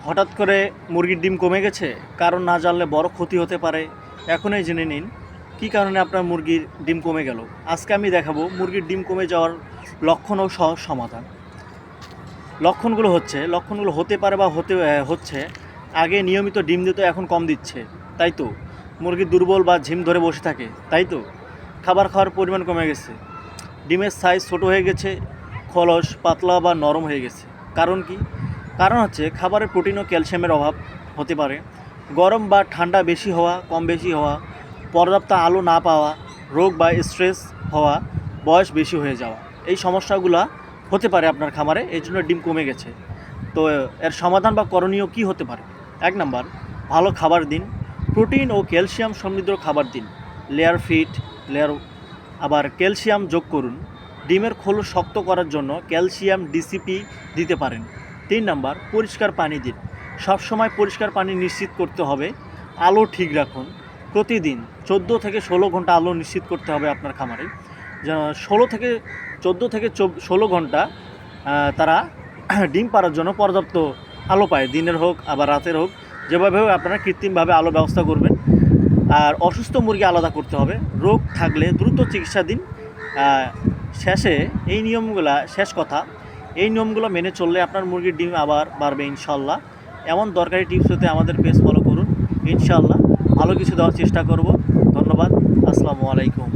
হঠাৎ করে মুরগির ডিম কমে গেছে, কারণ না জানলে বড় ক্ষতি হতে পারে। এখনই জেনে নিন কী কারণে আপনার মুরগির ডিম কমে গেল। আজকে আমি দেখাবো মুরগির ডিম কমে যাওয়ার লক্ষণ ও সহজ সমাধান। লক্ষণগুলো হতে পারে বা হচ্ছে আগে নিয়মিত ডিম দিত, এখন কম দিচ্ছে, তাই তো। মুরগি দুর্বল বা ঝিম ধরে বসে থাকে, তাই তো। খাবার খাওয়ার পরিমাণ কমে গেছে, ডিমের সাইজ ছোট হয়ে গেছে, খোলস পাতলা বা নরম হয়ে গেছে। কারণ কি? কারণ হচ্ছে খাবারের প্রোটিন ও ক্যালসিয়ামের অভাব হতে পারে, গরম বা ঠান্ডা বেশি হওয়া, কম বেশি হওয়া, পর্যাপ্ত আলো না পাওয়া, রোগ বা স্ট্রেস হওয়া, বয়স বেশি হয়ে যাওয়া। এই সমস্যাগুলো হতে পারে আপনার খামারে, এই জন্য ডিম কমে গেছে। তো এর সমাধান বা করণীয় কী হতে পারে? 1 নাম্বার, ভালো খাবার দিন, প্রোটিন ও ক্যালসিয়াম সমৃদ্ধ খাবার দিন। লেয়ার ফিট, আবার ক্যালসিয়াম যোগ করুন। ডিমের খোল শক্ত করার জন্য ক্যালসিয়াম ডিসিপি দিতে পারেন। 3 নাম্বার, পরিষ্কার পানি দিন। সবসময় পরিষ্কার পানি নিশ্চিত করতে হবে। আলো ঠিক রাখুন, প্রতিদিন 14 থেকে 16 ঘন্টা আলো নিশ্চিত করতে হবে আপনার খামারে। 14 থেকে 16 ঘন্টা তারা ডিম পাড়ার জন্য পর্যাপ্ত আলো পায়, দিনের হোক আবার রাতের হোক, যেভাবে হোক আপনারা কৃত্রিমভাবে আলো ব্যবস্থা করবেন। আর অসুস্থ মুরগি আলাদা করতে হবে, রোগ থাকলে দ্রুত চিকিৎসা দিন। শেষে শেষ কথা, এই নিয়মগুলো মেনে চললে আপনার মুরগির ডিম আবার বাড়বে ইনশাল্লাহ। এমন দরকারি টিপস হতে আমাদের পেজ ফলো করুন, ইনশাল্লাহ ভালো কিছু দেওয়ার চেষ্টা করব। ধন্যবাদ, আসসালামু আলাইকুম।